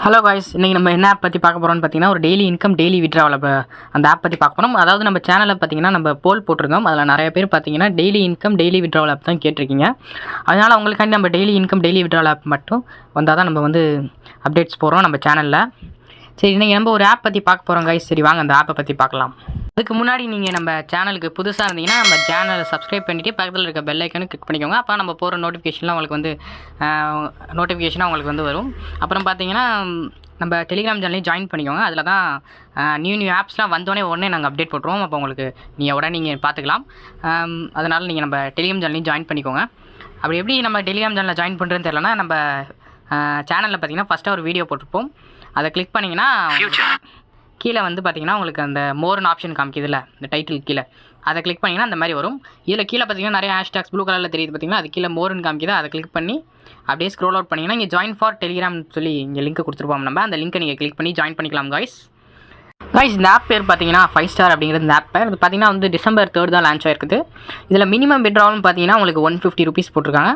Hello guys, இன்றைக்கி நம்ம என்ன ஆப் பற்றி பார்க்க போகிறோம்னு பார்த்தீங்கன்னா, ஒரு டெய்லி இன்கம் டெய்லி விட்ராவல் அந்த ஆப் பற்றி பார்க்க போகிறோம். அதாவது நம்ம சேனலில் பார்த்தீங்கன்னா நம்ம போல் போட்டிருக்கோம். அதில் நிறைய பேர் பார்த்தீங்கன்னா daily income daily withdrawal app தான் கேட்டிருக்கீங்க. அதனால் அவங்களுக்காண்டி நம்ம daily income daily withdrawal app மட்டும் வந்தால் தான் நம்ம வந்து அப்டேட்ஸ் போடுறோம் நம்ம சேனலில். சரி, இன்றைக்கி நம்ம ஒரு ஆப் பற்றி பார்க்க போகிறோம் காய்ஸ். சரி வாங்க அந்த ஆப்பை பற்றி பார்க்கலாம். அதுக்கு முன்னாடி நீங்கள் நம்ம சேனலுக்கு புதுசாக இருந்தீங்கன்னா நம்ம சேனலை சப்ஸ்கிரைப் பண்ணிவிட்டு பக்கத்தில் இருக்க பெல் ஐக்கனை கிளிக் பண்ணிக்கோங்க. அப்போ நம்ம போகிற நோட்டிஃபிகேஷன்லாம் உங்களுக்கு வந்து நோட்டிஃபிகேஷனாக உங்களுக்கு வந்து வரும். அப்புறம் பார்த்தீங்கன்னா நம்ம டெலிகிராம் சேனலையும் ஜாயின் பண்ணிக்கோங்க. அதில் தான் நியூ ஆப்ஸ்லாம் உடனே நாங்கள் அப்டேட் போட்டுருவோம். அப்போ உங்களுக்கு உடனே நீங்கள் பார்த்துக்கலாம். அதனால் நீங்கள் நம்ம டெலிகிராம் சேனலையும் ஜாயின் பண்ணிக்கோங்க. அப்படி எப்படி நம்ம டெலிகிராம் சேனலில் ஜாயின் பண்ணுறதுன்னு தெரியலனா நம்ம சேனலில் பார்த்தீங்கன்னா ஃபஸ்ட்டாக ஒரு வீடியோ போட்டிருப்போம். அதை கிளிக் பண்ணிங்கன்னா கீழே வந்து பார்த்தீங்கன்னா உங்களுக்கு அந்த மோர்னு ஆப்ஷன் காமிக்குதுல்ல, இந்த டைட்டில் கீழே அதை கிளிக் பண்ணிங்கன்னா அந்த மாதிரி வரும். இதில் கீழே பார்த்தீங்கன்னா நிறைய ஹேஷ்டாக்ஸ் ப்ளூ கலரில் தெரியுது பார்த்தீங்கன்னா, அது கீழே மோர்னு காமிக்குது. அதை கிளிக் பண்ணி அப்படியே ஸ்க்ரோல் அவுட் பண்ணிங்கன்னா இங்கே ஜாயின் ஃபார் டெலிகிராம் சொல்லி இங்கே லிங்க் கொடுத்துருப்போம். நம்ம அந்த லிங்க்கை நீங்கள் கிளிக் பண்ணி ஜாயின் பண்ணிக்கலாம் காய்ஸ். இந்த ஆப் பேர் பார்த்தீங்கன்னா 5 ஸ்டார் அப்படிங்கிறது இந்த ஆப் பேர். இது பார்த்தீங்கன்னா வந்து December 3 தான் லான்ச் ஆயிருக்குது. இதில் மினிமம் விட்ராவல்னு பார்த்தீங்கன்னா உங்களுக்கு 150 rupees போட்டிருக்காங்க.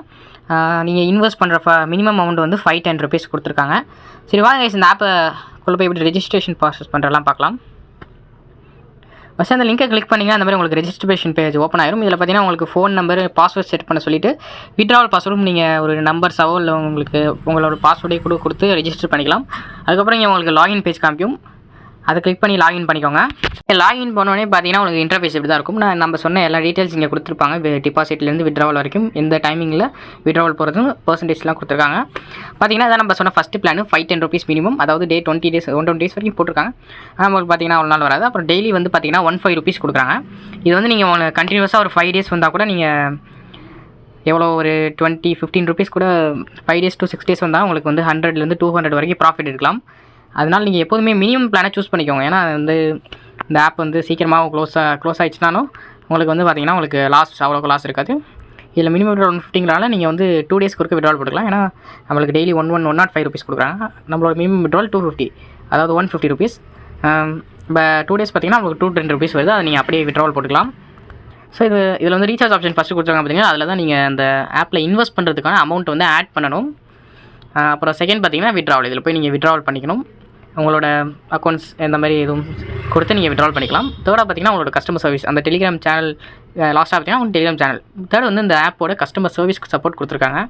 நீங்கள் இன்வெஸ்ட் பண்ணுற மினிமம் அமௌண்ட் வந்து 510 rupees கொடுத்துருக்காங்க. சரி வாங்க இந்த ஆப்பை குள்ள போய் எப்படி ரெஜிஸ்ட்ரேஷன் ப்ராசஸ் பண்ணுறலாம் பார்க்கலாம். ஃபஸ்ட்டு அந்த லிங்கை கிளிக் பண்ணிங்கன்னா அந்த மாதிரி உங்களுக்கு ரெஜிஸ்ட்ரேஷன் பேஜ் ஓப்பன் ஆயிரும். இதில் பார்த்தீங்கன்னா உங்களுக்கு ஃபோன் நம்பர் பாஸ்வேர்ட் செட் பண்ண சொல்லிவிட்டு விட்ராவல் பாஸ்வேர்டும் நீங்கள் ஒரு நம்பர்ஸாவோ இல்லை உங்களுக்கு உங்களோட பாஸ்வேர்டே கூட கொடுத்து ரெஜிஸ்டர் பண்ணிக்கலாம். அதுக்கப்புறம் இங்கே உங்களுக்கு லாகின் பேஜ் காமிக்கும். அதை கிளிக் பண்ணி லாகின் பண்ணிக்கோங்க. லாகின் பண்ணோடனே பார்த்தீங்கன்னா உங்களுக்கு இன்டர்ஃபேஸ் இப்படி தான் இருக்கும். நம்ம சொன்ன எல்லா டீட்டெயில்ஸ் இங்கே கொடுத்துருப்பாங்க. டிபாசிட்லேருந்து விட்ராவல் வரைக்கும் எந்த டைமிங்கில் விட்ராவல் போகிறதும் பர்சன்டேஜ்லாம் கொடுத்துருக்காங்க. பார்த்தீங்கன்னா அதான் நம்ம சொன்ன ஃபஸ்ட்டு பிளான் 510 rupees மினிமம், அதாவது 120 days வரைக்கும் போட்டிருக்காங்க. நம்மளுக்கு பார்த்தீங்கன்னா அவ்வளோ நாள் வராது. அப்புறம் டெய்லி வந்து பார்த்தீங்கன்னா 15 rupees கொடுக்குறாங்க. இது வந்து நீங்கள் உங்களுக்கு கண்டினியூஸாக ஒரு 5 days வந்தால் கூட நீங்கள் எவ்வளோ ஒரு 15 rupees கூட 5 days to 6 days வந்தால் உங்களுக்கு வந்து 100லேருந்து 200 வரைக்கும் ப்ராஃபிட் எடுக்கலாம். அதனால் நீங்கள் எப்போதுமே மினிமம் பிளானை சூஸ் பண்ணிக்கோங்க. ஏன்னா வந்து இந்த ஆப் வந்து சீக்கிரமாக க்ளோஸ் ஆகிடுச்சுனாலும் உங்களுக்கு வந்து பார்த்தீங்கன்னா உங்களுக்கு அவ்வளோக்கு லாஸ் இருக்காது. இதில் மினிமம் 150ங்கிறனால நீங்கள் வந்து 2 days கொடுக்க விட்ராவல் போட்டுக்கலாம். ஏன்னா நம்மளுக்கு டெய்லி 105 rupees கொடுக்குறாங்க. நம்மளோட மினிமம் விட்ராவல் 250, அதாவது 150 rupees. இப்போ 2 days பார்த்தீங்கன்னா உங்களுக்கு 210 rupees வருது. அதை நீங்கள் அப்படியே விட்ராவல் போட்டுக்கலாம். ஸோ இதில் வந்து ரீசார்ஜ் ஆப்ஷன் ஃபஸ்ட்டு கொடுத்துருக்காங்க பார்த்தீங்கன்னா, அதில் தான் நீங்கள் அந்த ஆப்பில் இன்வெஸ்ட் பண்ணுறதுக்கான அமௌண்ட் வந்து ஆட் பண்ணணும். அப்புறம் செகண்ட் பார்த்தீங்கன்னா விட்ராவல். இதில் போய் நீங்கள் விட்ராவல் பண்ணிக்கணும். உங்களோட அக்கௌண்ட்ஸ் இந்த மாதிரி எதுவும் கொடுத்து நீங்கள் விட்ராவல் பண்ணிக்கலாம். தேர்டாக பார்த்தீங்கன்னா உங்களோட கஸ்டமர் சர்வீஸ், அந்த டெலிகிராம் சேனல் லாஸ்ட்டாக பார்த்தீங்கன்னா உங்கள் டெலிகிராம் சேனல். தேர்ட் வந்து இந்த ஆப்போட கஸ்டமர் சர்வீஸ்க்கு சப்போர்ட் கொடுத்துருக்காங்க.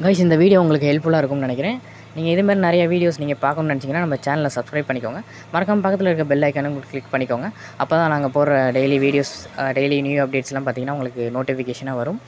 கைஸ், இந்த வீடியோ உங்களுக்கு ஹெல்ப்ஃபுல்லாக இருக்கும்னு நினைக்கிறேன். நீங்கள் இதுமாதிரி நிறைய வீடியோஸ் நீங்கள் பார்க்கணும்னு நினச்சிங்கன்னா நம்ம சேனலை சப்ஸ்கிரைப் பண்ணிக்கோங்க. மறக்காம பக்கத்தில் இருக்க பெல் ஐக்கானை உங்களுக்கு கிளிக் பண்ணிக்கோங்க. அப்போ தான் நாங்கள் போடுற டெய்லி வீடியோஸ் டெய்லி நியூ அப்டேட்ஸ்லாம் பார்த்தீங்கன்னா உங்களுக்கு நோட்டிஃபிகேஷனாக வரும்.